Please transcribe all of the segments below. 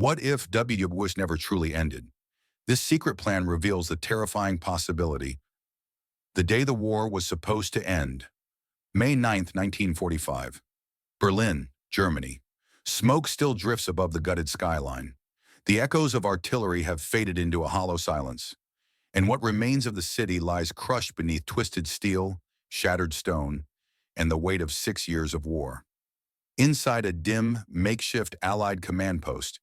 What if WWII never truly ended? This secret plan reveals the terrifying possibility. The day the war was supposed to end, May 9th, 1945. Berlin, Germany. Smoke still drifts above the gutted skyline. The echoes of artillery have faded into a hollow silence, and what remains of the city lies crushed beneath twisted steel, shattered stone, and the weight of 6 years of war. Inside a dim, makeshift Allied command post,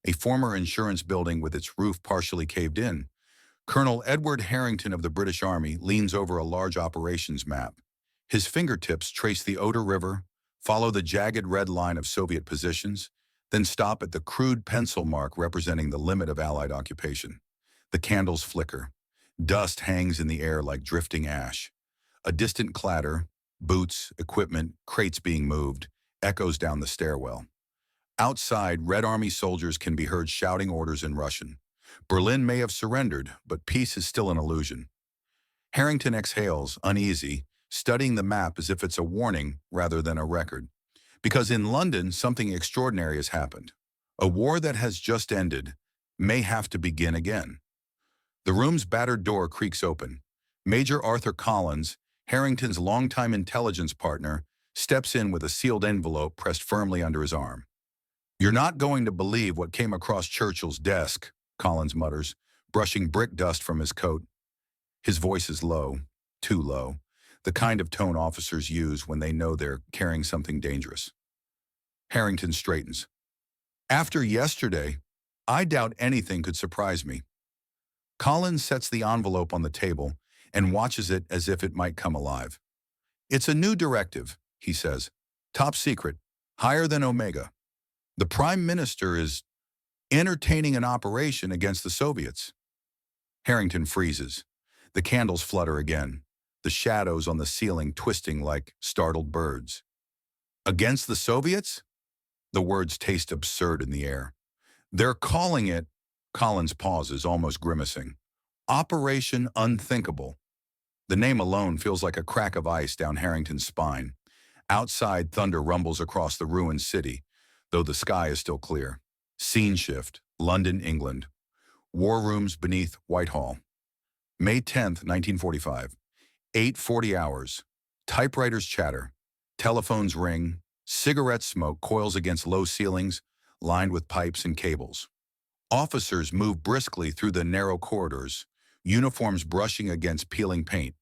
a former insurance building with its roof partially caved in, Colonel Edward Harrington of the British Army leans over a large operations map. His fingertips trace the Oder River, follow the jagged red line of Soviet positions, then stop at the crude pencil mark representing the limit of Allied occupation. The candles flicker. Dust hangs in the air like drifting ash. A distant clatter, boots, equipment, crates being moved, echoes down the stairwell. Outside, Red Army soldiers can be heard shouting orders in Russian. Berlin may have surrendered, but peace is still an illusion. Harrington exhales, uneasy, studying the map as if it's a warning rather than a record. Because in London, something extraordinary has happened. A war that has just ended may have to begin again. The room's battered door creaks open. Major Arthur Collins, Harrington's longtime intelligence partner, steps in with a sealed envelope pressed firmly under his arm. "You're not going to believe what came across Churchill's desk," Collins mutters, brushing brick dust from his coat. His voice is low, too low, the kind of tone officers use when they know they're carrying something dangerous. Harrington straightens. "After yesterday, I doubt anything could surprise me." Collins sets the envelope on the table and watches it as if it might come alive. "It's a new directive," he says. "Top secret, higher than Omega. The Prime Minister is entertaining an operation against the Soviets." Harrington freezes. The candles flutter again, the shadows on the ceiling twisting like startled birds. "Against the Soviets?" The words taste absurd in the air. "They're calling it," Collins pauses, almost grimacing, "Operation Unthinkable." The name alone feels like a crack of ice down Harrington's spine. Outside, thunder rumbles across the ruined city, though the sky is still clear. Scene shift, London, England. War rooms beneath Whitehall. May 10th, 1945. 8:40 hours. Typewriters chatter. Telephones ring. Cigarette smoke coils against low ceilings, lined with pipes and cables. Officers move briskly through the narrow corridors, uniforms brushing against peeling paint.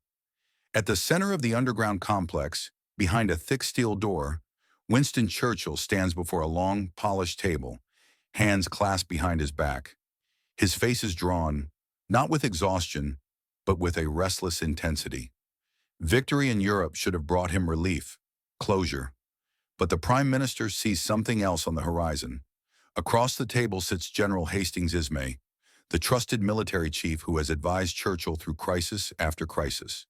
At the center of the underground complex, behind a thick steel door, Winston Churchill stands before a long, polished table, hands clasped behind his back. His face is drawn, not with exhaustion, but with a restless intensity. Victory in Europe should have brought him relief, closure. But the Prime Minister sees something else on the horizon. Across the table sits General Hastings Ismay, the trusted military chief who has advised Churchill through crisis after crisis.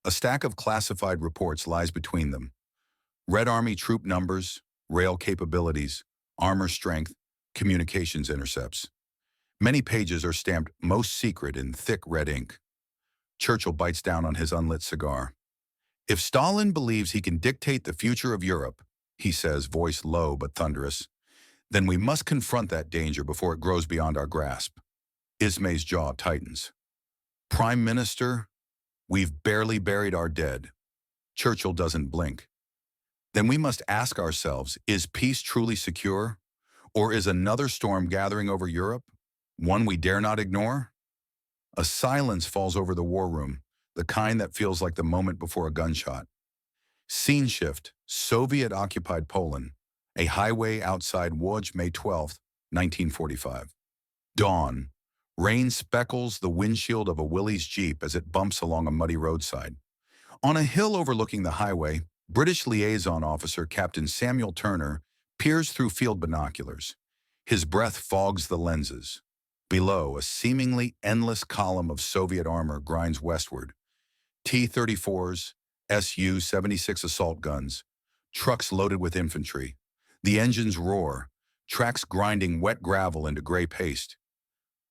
A stack of classified reports lies between them. Red Army troop numbers, rail capabilities, armor strength, communications intercepts. Many pages are stamped "Most Secret" in thick red ink. Churchill bites down on his unlit cigar. "If Stalin believes he can dictate the future of Europe," he says, voice low but thunderous, "then we must confront that danger before it grows beyond our grasp." Ismay's jaw tightens. "Prime Minister, we've barely buried our dead." Churchill doesn't blink. "Then we must ask ourselves, is peace truly secure? Or is another storm gathering over Europe, one we dare not ignore?" A silence falls over the war room, the kind that feels like the moment before a gunshot. Scene shift, Soviet-occupied Poland, a highway outside Łódź, May 12th, 1945. Dawn. Rain speckles the windshield of a Willys Jeep as it bumps along a muddy roadside. On a hill overlooking the highway, British liaison officer Captain Samuel Turner peers through field binoculars. His breath fogs the lenses. Below, a seemingly endless column of Soviet armor grinds westward. T-34s, Su-76 assault guns, trucks loaded with infantry. The engines roar, tracks grinding wet gravel into gray paste.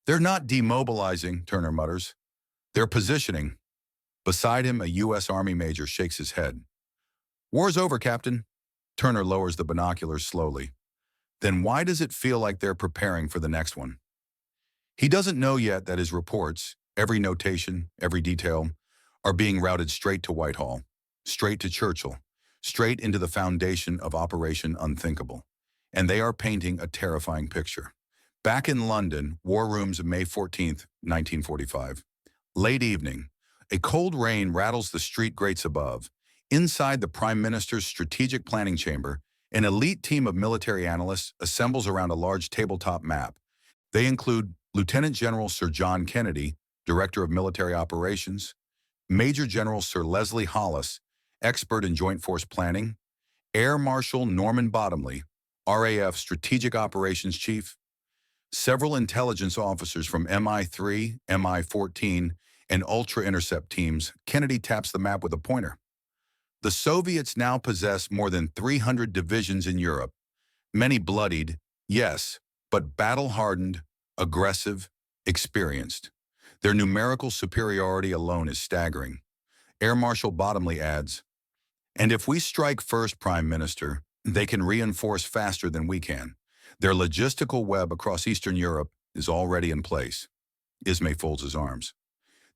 "They're not demobilizing," Turner mutters. "They're positioning." Beside him, a U.S. Army major shakes his head. "War's over, Captain." Turner lowers the binoculars slowly. Then why does it feel like they're preparing for the next one? He doesn't know yet that his reports, every notation, every detail, are being routed straight to Whitehall, straight to Churchill, straight into the foundation of Operation Unthinkable. And they are painting a terrifying picture. Back in London, War Rooms, May 14th, 1945. Late evening. A cold rain rattles the street grates above. Inside the Prime Minister's strategic planning chamber, an elite team of military analysts assembles around a large tabletop map. They include Lieutenant General Sir John Kennedy, Director of Military Operations, Major General Sir Leslie Hollis, expert in Joint Force Planning, Air Marshal Norman Bottomley, RAF Strategic Operations Chief, several intelligence officers from MI3, MI14, and Ultra Intercept teams. Kennedy taps the map with a pointer. The Soviets now possess more than 300 divisions in Europe, many bloodied, yes, but battle-hardened, aggressive, experienced. Their numerical superiority alone is staggering. Air Marshal Bottomley adds, "And if we strike first, Prime Minister, they can reinforce faster than we can. Their logistical web across Eastern Europe is already in place." Ismay folds his arms.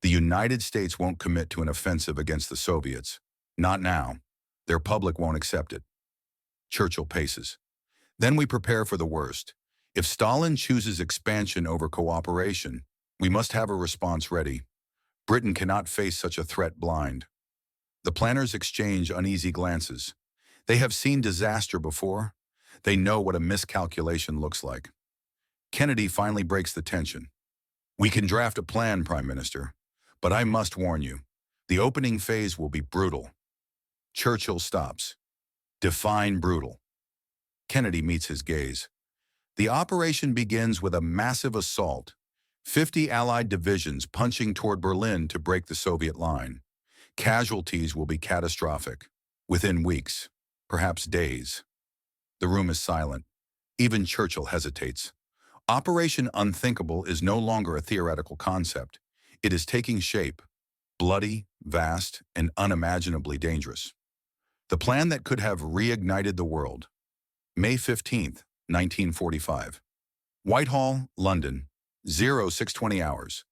The United States won't commit to an offensive against the Soviets. Not now. Their public won't accept it. Churchill paces. Then we prepare for the worst. If Stalin chooses expansion over cooperation, we must have a response ready. Britain cannot face such a threat blind. The planners exchange uneasy glances. They have seen disaster before. They know what a miscalculation looks like. Kennedy finally breaks the tension. "We can draft a plan, Prime Minister, but I must warn you, the opening phase will be brutal." Churchill stops. "Define brutal." Kennedy meets his gaze. The operation begins with a massive assault, 50 Allied divisions punching toward Berlin to break the Soviet line. Casualties will be catastrophic, within weeks, perhaps days. The room is silent. Even Churchill hesitates. Operation Unthinkable is no longer a theoretical concept. It is taking shape, bloody, vast, and unimaginably dangerous. The plan that could have reignited the world. May 15th, 1945. Whitehall, London, 0620 hours.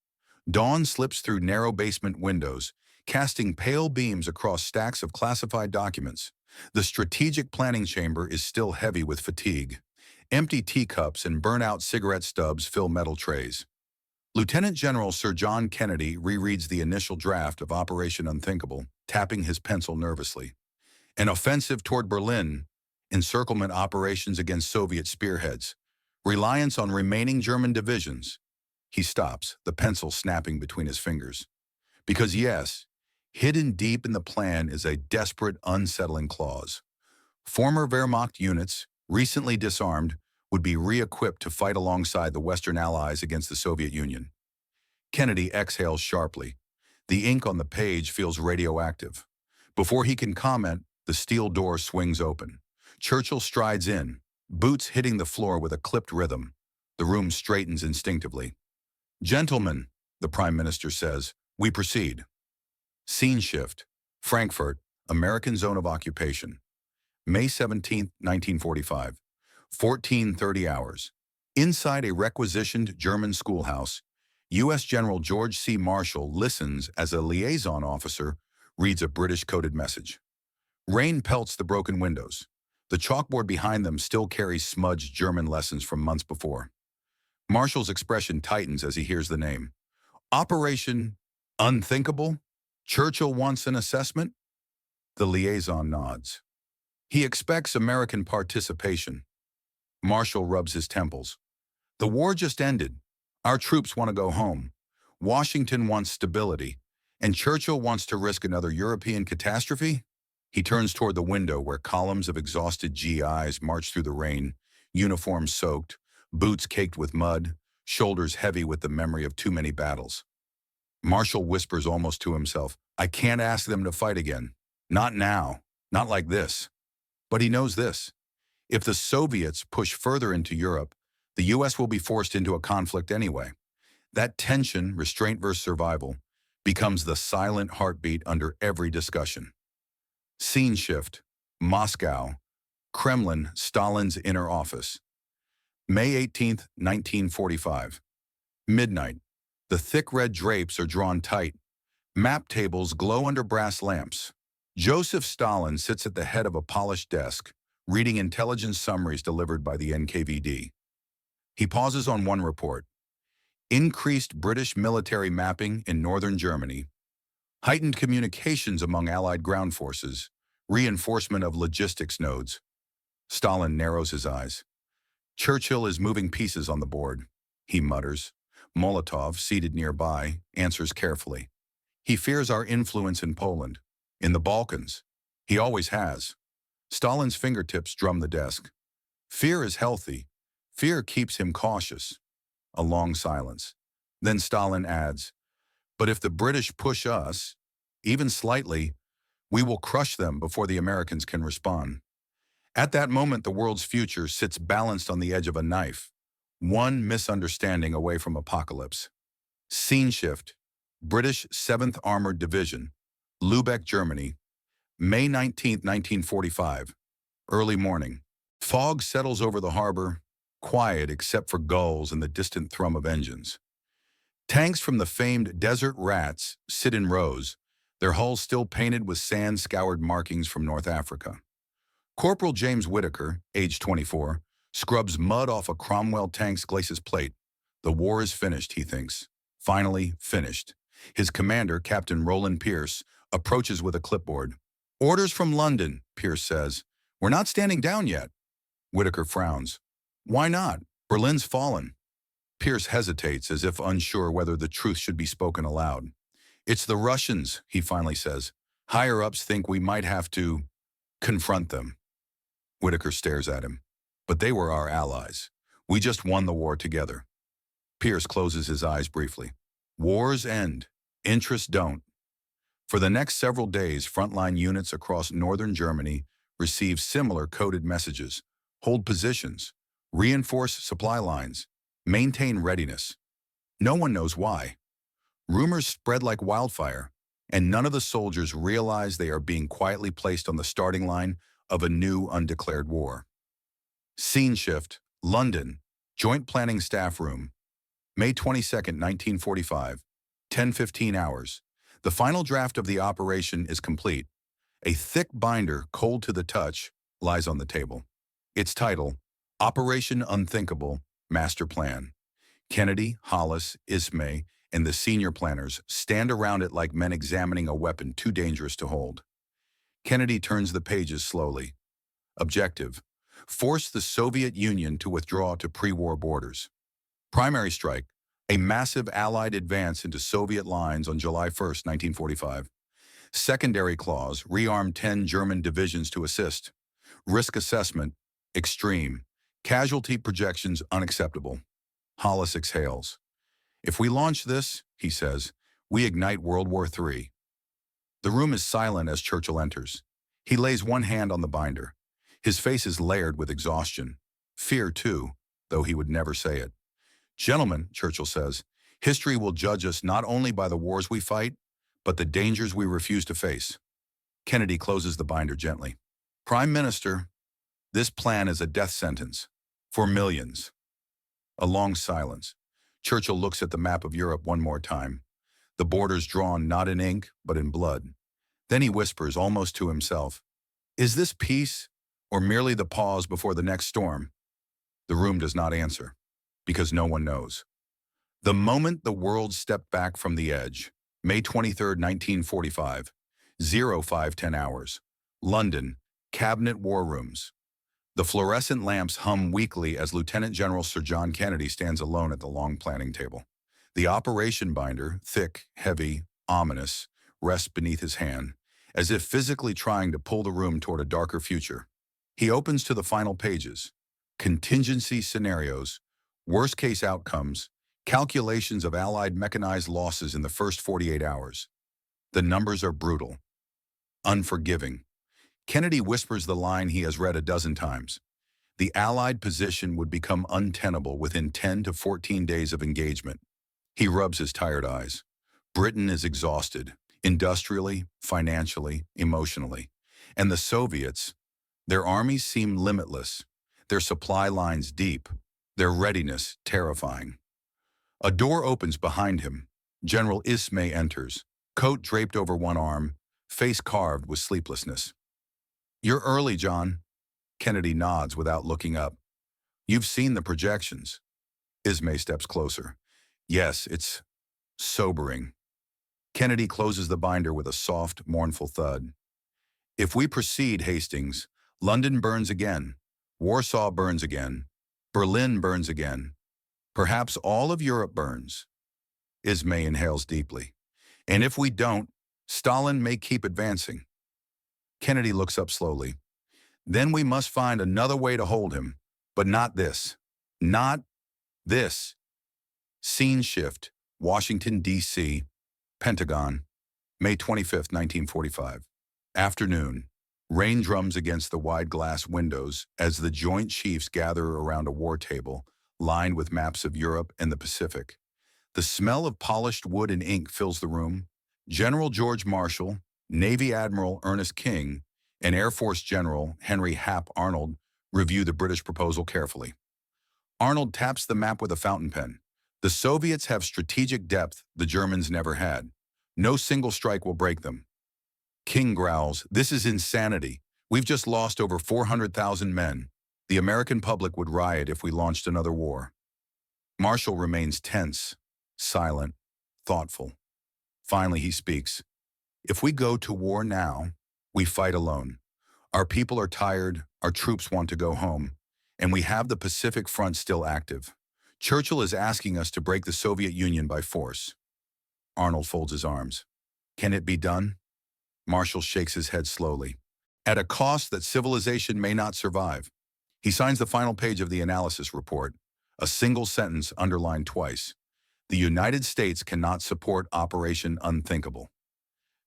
Dawn slips through narrow basement windows, casting pale beams across stacks of classified documents. The strategic planning chamber is still heavy with fatigue. Empty teacups and burnt-out cigarette stubs fill metal trays. Lieutenant General Sir John Kennedy rereads the initial draft of Operation Unthinkable, tapping his pencil nervously. An offensive toward Berlin, encirclement operations against Soviet spearheads, reliance on remaining German divisions. He stops, the pencil snapping between his fingers. Because yes, hidden deep in the plan is a desperate, unsettling clause. Former Wehrmacht units, recently disarmed, would be re-equipped to fight alongside the Western Allies against the Soviet Union. Kennedy exhales sharply. The ink on the page feels radioactive. Before he can comment, the steel door swings open. Churchill strides in, boots hitting the floor with a clipped rhythm. The room straightens instinctively. "Gentlemen," the Prime Minister says, "we proceed." Scene shift. Frankfurt, American zone of occupation. May 17th, 1945. 14:30 hours. Inside a requisitioned German schoolhouse, U.S. General George C. Marshall listens as a liaison officer reads a British-coded message. Rain pelts the broken windows. The chalkboard behind them still carries smudged German lessons from months before. Marshall's expression tightens as he hears the name. "Operation Unthinkable? Churchill wants an assessment?" The liaison nods. He expects American participation. Marshall rubs his temples. "The war just ended. Our troops want to go home. Washington wants stability. And Churchill wants to risk another European catastrophe?" He turns toward the window where columns of exhausted GIs march through the rain, uniforms soaked, boots caked with mud, shoulders heavy with the memory of too many battles. Marshall whispers almost to himself, "I can't ask them to fight again. Not now. Not like this." But he knows this. If the Soviets push further into Europe, the U.S. will be forced into a conflict anyway. That tension, restraint versus survival, becomes the silent heartbeat under every discussion. Scene shift. Moscow. Kremlin, Stalin's inner office. May 18, 1945. Midnight. The thick red drapes are drawn tight. Map tables glow under brass lamps. Joseph Stalin sits at the head of a polished desk, reading intelligence summaries delivered by the NKVD. He pauses on one report. Increased British military mapping in northern Germany. Heightened communications among Allied ground forces. Reinforcement of logistics nodes. Stalin narrows his eyes. Churchill is moving pieces on the board, he mutters. Molotov, seated nearby, answers carefully. He fears our influence in Poland, in the Balkans. He always has. Stalin's fingertips drum the desk. Fear is healthy. Fear keeps him cautious. A long silence. Then Stalin adds, but if the British push us, even slightly, we will crush them before the Americans can respond. At that moment, the world's future sits balanced on the edge of a knife, one misunderstanding away from apocalypse. Scene shift. British 7th Armored Division, Lübeck, Germany, May 19, 1945. Early morning. Fog settles over the harbor, quiet except for gulls and the distant thrum of engines. Tanks from the famed Desert Rats sit in rows, their hulls still painted with sand-scoured markings from North Africa. Corporal James Whitaker, age 24, scrubs mud off a Cromwell tank's glacis plate. The war is finished, he thinks. Finally finished. His commander, Captain Roland Pierce, approaches with a clipboard. Orders from London, Pierce says. We're not standing down yet. Whitaker frowns. Why not? Berlin's fallen. Pierce hesitates as if unsure whether the truth should be spoken aloud. It's the Russians, he finally says. Higher-ups think we might have to confront them. Whitaker stares at him. But they were our allies. We just won the war together. Pierce closes his eyes briefly. Wars end. Interests don't. For the next several days, frontline units across northern Germany receive similar coded messages. Hold positions. Reinforce supply lines. Maintain readiness. No one knows why. Rumors spread like wildfire, and none of the soldiers realize they are being quietly placed on the starting line of a new undeclared war. Scene shift. London. Joint Planning Staff Room. May 22, 1945. 10:15 hours. The final draft of the operation is complete. A thick binder, cold to the touch, lies on the table. Its title, Operation Unthinkable, Master Plan. Kennedy, Hollis, Ismay, and the senior planners stand around it like men examining a weapon too dangerous to hold. Kennedy turns the pages slowly. Objective: force the Soviet Union to withdraw to pre-war borders. Primary strike: a massive Allied advance into Soviet lines on July 1, 1945. Secondary clause: rearm 10 German divisions to assist. Risk assessment: extreme. Casualty projections unacceptable. Hollis exhales. If we launch this, he says, we ignite World War III. The room is silent as Churchill enters. He lays one hand on the binder. His face is layered with exhaustion. Fear, too, though he would never say it. Gentlemen, Churchill says, history will judge us not only by the wars we fight, but the dangers we refuse to face. Kennedy closes the binder gently. Prime Minister, this plan is a death sentence. For millions. A long silence. Churchill looks at the map of Europe one more time. The borders drawn not in ink, but in blood. Then he whispers, almost to himself, is this peace, or merely the pause before the next storm? The room does not answer, because no one knows. The moment the world stepped back from the edge, May 23, 1945, 0510 hours, London, Cabinet War Rooms. The fluorescent lamps hum weakly as Lieutenant General Sir John Kennedy stands alone at the long planning table. The operation binder, thick, heavy, ominous, rests beneath his hand, as if physically trying to pull the room toward a darker future. He opens to the final pages. Contingency scenarios, worst-case outcomes, calculations of Allied mechanized losses in the first 48 hours. The numbers are brutal, unforgiving. Kennedy whispers the line he has read a dozen times. The Allied position would become untenable within 10 to 14 days of engagement. He rubs his tired eyes. Britain is exhausted, industrially, financially, emotionally. And the Soviets, their armies seem limitless, their supply lines deep, their readiness terrifying. A door opens behind him. General Ismay enters, coat draped over one arm, face carved with sleeplessness. "You're early, John." Kennedy nods without looking up. "You've seen the projections." Ismay steps closer. "Yes, it's sobering." Kennedy closes the binder with a soft, mournful thud. "If we proceed, Hastings, London burns again, Warsaw burns again, Berlin burns again. Perhaps all of Europe burns." Ismay inhales deeply. "And if we don't, Stalin may keep advancing." Kennedy looks up slowly. "Then we must find another way to hold him, but not this. Not this." Scene shift, Washington, D.C., Pentagon, May 25, 1945. Afternoon. Rain drums against the wide glass windows as the Joint Chiefs gather around a war table lined with maps of Europe and the Pacific. The smell of polished wood and ink fills the room. General George Marshall, Navy Admiral Ernest King, and Air Force General Henry Hap Arnold review the British proposal carefully. Arnold taps the map with a fountain pen. "The Soviets have strategic depth the Germans never had. No single strike will break them." King growls, "This is insanity. We've just lost over 400,000 men. The American public would riot if we launched another war." Marshall remains tense, silent, thoughtful. Finally, he speaks. "If we go to war now, we fight alone. Our people are tired, our troops want to go home, and we have the Pacific Front still active. Churchill is asking us to break the Soviet Union by force." Arnold folds his arms. "Can it be done?" Marshall shakes his head slowly. "At a cost that civilization may not survive." He signs the final page of the analysis report, a single sentence underlined twice. "The United States cannot support Operation Unthinkable."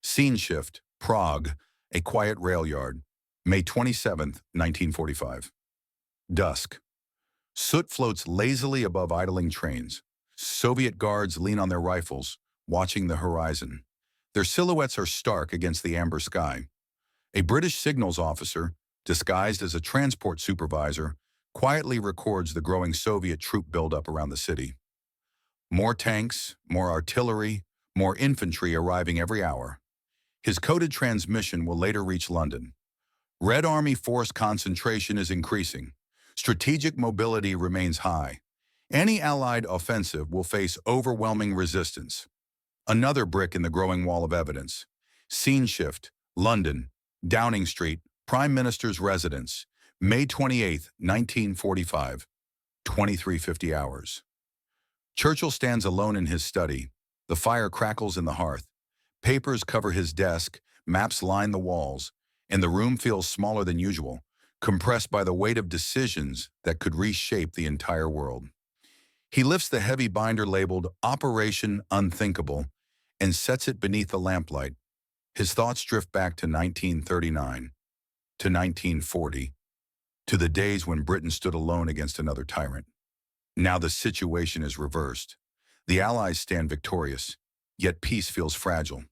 Scene shift, Prague, a quiet rail yard, May 27, 1945. Dusk. Soot floats lazily above idling trains. Soviet guards lean on their rifles, watching the horizon. Their silhouettes are stark against the amber sky. A British signals officer, disguised as a transport supervisor, quietly records the growing Soviet troop buildup around the city. More tanks, more artillery, more infantry arriving every hour. His coded transmission will later reach London. Red Army force concentration is increasing. Strategic mobility remains high. Any Allied offensive will face overwhelming resistance. Another brick in the growing wall of evidence. Scene shift, London, Downing Street, Prime Minister's residence, May 28, 1945, 23:50 hours. Churchill stands alone in his study. The fire crackles in the hearth. Papers cover his desk, maps line the walls, and the room feels smaller than usual, compressed by the weight of decisions that could reshape the entire world. He lifts the heavy binder labeled Operation Unthinkable and sets it beneath the lamplight. His thoughts drift back to 1939, to 1940, to the days when Britain stood alone against another tyrant. Now the situation is reversed. The Allies stand victorious, yet peace feels fragile,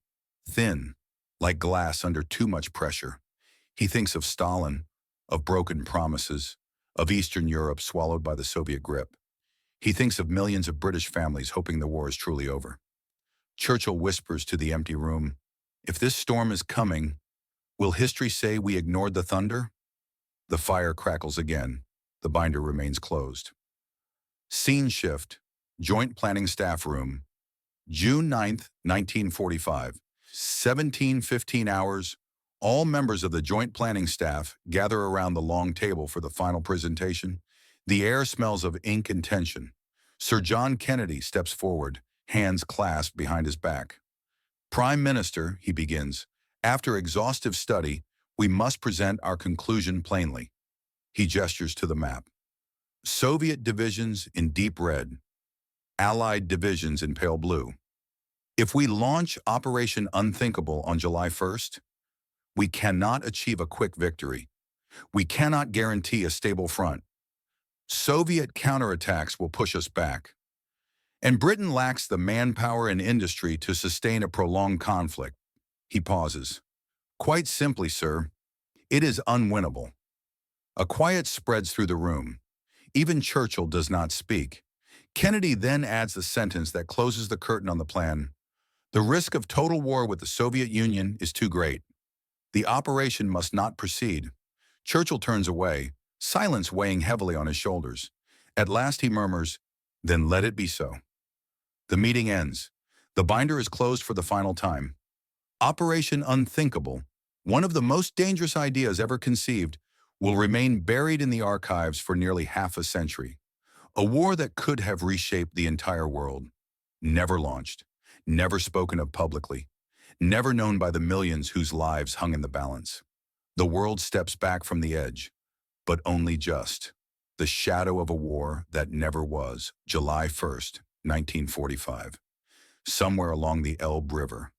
thin, like glass under too much pressure. He thinks of Stalin, of broken promises, of Eastern Europe swallowed by the Soviet grip. He thinks of millions of British families hoping the war is truly over. Churchill whispers to the empty room, "If this storm is coming, will history say we ignored the thunder?" The fire crackles again. The binder remains closed. Scene shift, Joint Planning Staff Room, June 9, 1945, 17:15 hours. All members of the Joint Planning Staff gather around the long table for the final presentation. The air smells of ink and tension. Sir John Kennedy steps forward, hands clasped behind his back. "Prime Minister," he begins, "after exhaustive study, we must present our conclusion plainly." He gestures to the map. Soviet divisions in deep red, Allied divisions in pale blue. If we launch Operation Unthinkable on July 1st, we cannot achieve a quick victory. We cannot guarantee a stable front. Soviet counterattacks will push us back. And Britain lacks the manpower and industry to sustain a prolonged conflict. He pauses. "Quite simply, sir, it is unwinnable." A quiet spreads through the room. Even Churchill does not speak. Kennedy then adds the sentence that closes the curtain on the plan. The risk of total war with the Soviet Union is too great. The operation must not proceed. Churchill turns away, silence weighing heavily on his shoulders. At last he murmurs, "Then let it be so." The meeting ends. The binder is closed for the final time. Operation Unthinkable, one of the most dangerous ideas ever conceived, will remain buried in the archives for nearly half a century. A war that could have reshaped the entire world. Never launched, never spoken of publicly, never known by the millions whose lives hung in the balance. The world steps back from the edge, but only just. The shadow of a war that never was, July 1st, 1945. Somewhere along the Elbe River.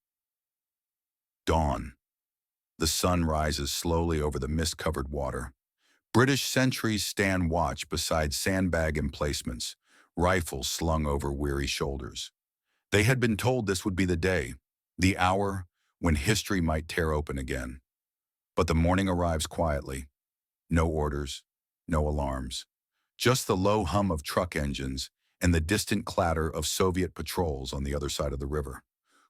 Dawn. The sun rises slowly over the mist-covered water. British sentries stand watch beside sandbag emplacements, rifles slung over weary shoulders. They had been told this would be the day, the hour when history might tear open again. But the morning arrives quietly. No orders, no alarms. Just the low hum of truck engines and the distant clatter of Soviet patrols on the other side of the river.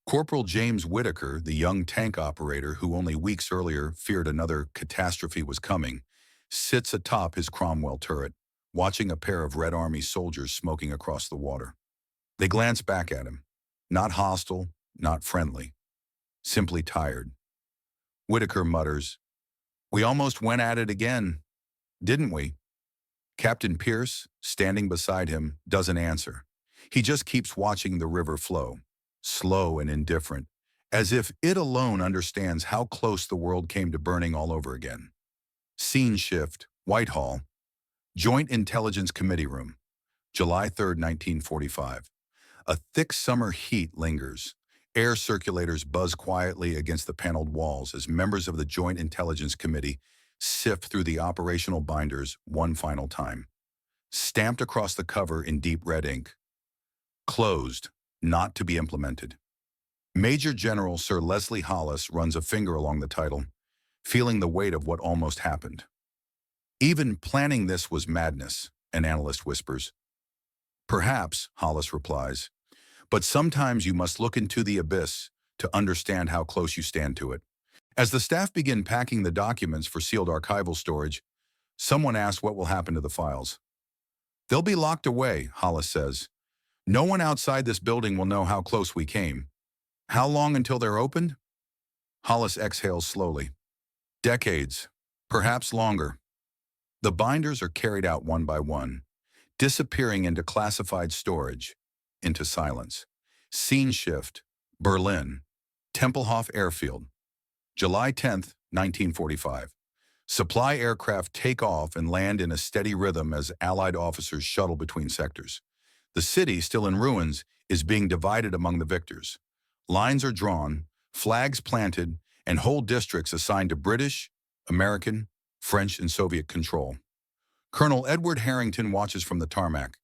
Corporal James Whitaker, the young tank operator who only weeks earlier feared another catastrophe was coming, sits atop his Cromwell turret, watching a pair of Red Army soldiers smoking across the water. They glance back at him, not hostile, not friendly, simply tired. Whitaker mutters, "We almost went at it again, didn't we?" Captain Pierce, standing beside him, doesn't answer. He just keeps watching the river flow, slow and indifferent, as if it alone understands how close the world came to burning all over again. Scene shift, Whitehall, Joint Intelligence Committee Room, July 3rd, 1945. A thick summer heat lingers. Air circulators buzz quietly against the paneled walls as members of the Joint Intelligence Committee sift through the operational binders one final time. Stamped across the cover in deep red ink. Closed, not to be implemented. Major General Sir Leslie Hollis runs a finger along the title, feeling the weight of what almost happened. Even planning this was madness, an analyst whispers. Perhaps, Hollis replies, but sometimes you must look into the abyss to understand how close you stand to it. As the staff begin packing the documents for sealed archival storage, someone asks what will happen to the files. "They'll be locked away," Hollis says. "No one outside this building will know how close we came." "How long until they're opened?" Hollis exhales slowly. "Decades, perhaps longer." The binders are carried out one by one, disappearing into classified storage, into silence. Scene shift, Berlin, Tempelhof Airfield, July 10th, 1945. Supply aircraft take off and land in a steady rhythm as Allied officers shuttle between sectors. The city, still in ruins, is being divided among the victors. Lines are drawn, flags planted, and whole districts assigned to British, American, French, and Soviet control. Colonel Edward Harrington watches from the tarmac.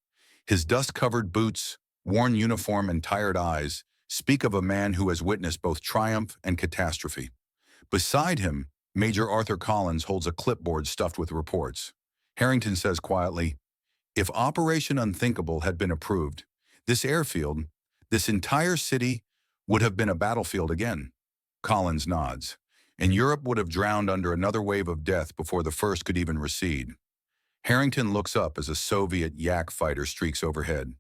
His dust-covered boots, worn uniform, and tired eyes speak of a man who has witnessed both triumph and catastrophe. Beside him, Major Arthur Collins holds a clipboard stuffed with reports. Harrington says quietly, "If Operation Unthinkable had been approved, this airfield, this entire city, would have been a battlefield again." Collins nods, and Europe would have drowned under another wave of death before the first could even recede. Harrington looks up as a Soviet Yak fighter streaks overhead.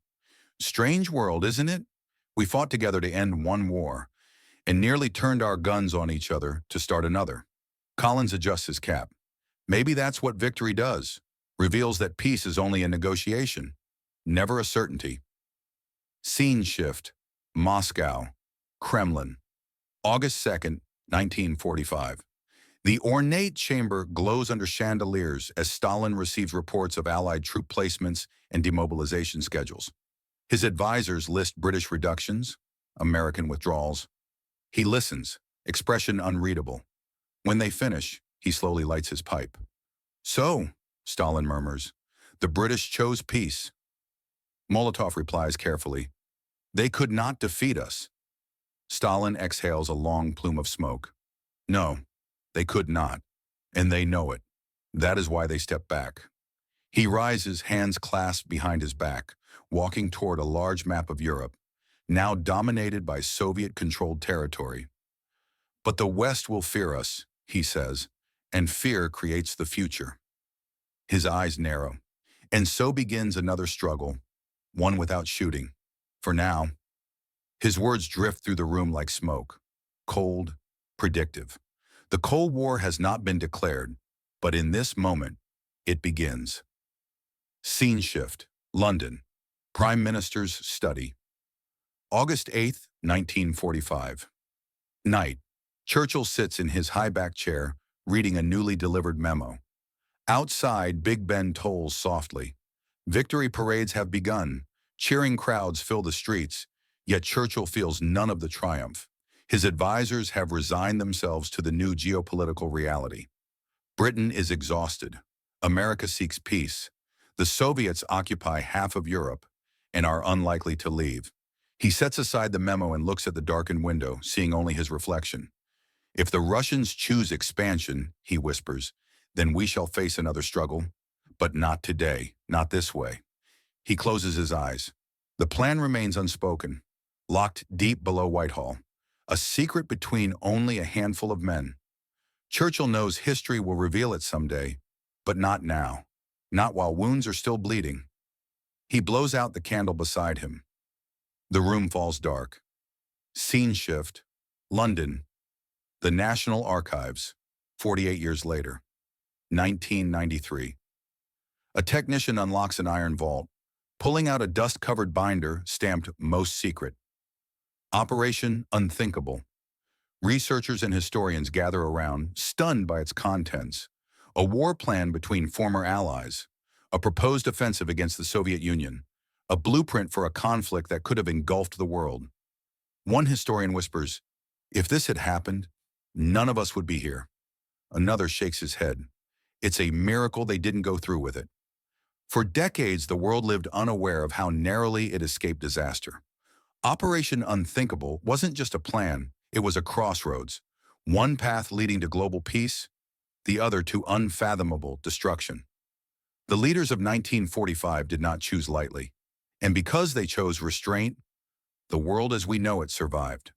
"Strange world, isn't it? We fought together to end one war, and nearly turned our guns on each other to start another." Collins adjusts his cap. "Maybe that's what victory does, reveals that peace is only a negotiation, never a certainty." Scene shift, Moscow, Kremlin, August 2nd, 1945. The ornate chamber glows under chandeliers as Stalin receives reports of Allied troop placements and demobilization schedules. His advisors list British reductions, American withdrawals. He listens, expression unreadable. When they finish, he slowly lights his pipe. "So," Stalin murmurs, "the British chose peace." Molotov replies carefully, "They could not defeat us." Stalin exhales a long plume of smoke. "No, they could not, and they know it. That is why they stepped back." He rises, hands clasped behind his back, walking toward a large map of Europe, now dominated by Soviet-controlled territory. But the West will fear us, he says, and fear creates the future. His eyes narrow. And so begins another struggle, one without shooting. For now, his words drift through the room like smoke, cold, predictive. The Cold War has not been declared, but in this moment, it begins. Scene shift, London. Prime Minister's study. August 8th, 1945. Night. Churchill sits in his high-backed chair, reading a newly delivered memo. Outside, Big Ben tolls softly. Victory parades have begun. Cheering crowds fill the streets, yet Churchill feels none of the triumph. His advisors have resigned themselves to the new geopolitical reality. Britain is exhausted. America seeks peace. The Soviets occupy half of Europe and are unlikely to leave. He sets aside the memo and looks at the darkened window, seeing only his reflection. If the Russians choose expansion, he whispers, then we shall face another struggle. But not today, not this way. He closes his eyes. The plan remains unspoken, locked deep below Whitehall, a secret between only a handful of men. Churchill knows history will reveal it someday, but not now, not while wounds are still bleeding. He blows out the candle beside him. The room falls dark. Scene shift, London, the National Archives, 48 years later, 1993. A technician unlocks an iron vault, pulling out a dust-covered binder stamped Most Secret. Operation Unthinkable. Researchers and historians gather around, stunned by its contents. A war plan between former allies, a proposed offensive against the Soviet Union, a blueprint for a conflict that could have engulfed the world. One historian whispers, "If this had happened, none of us would be here." Another shakes his head. It's a miracle they didn't go through with it. For decades, the world lived unaware of how narrowly it escaped disaster. Operation Unthinkable wasn't just a plan, it was a crossroads. One path leading to global peace, the other to unfathomable destruction. The leaders of 1945 did not choose lightly. And because they chose restraint, the world as we know it survived.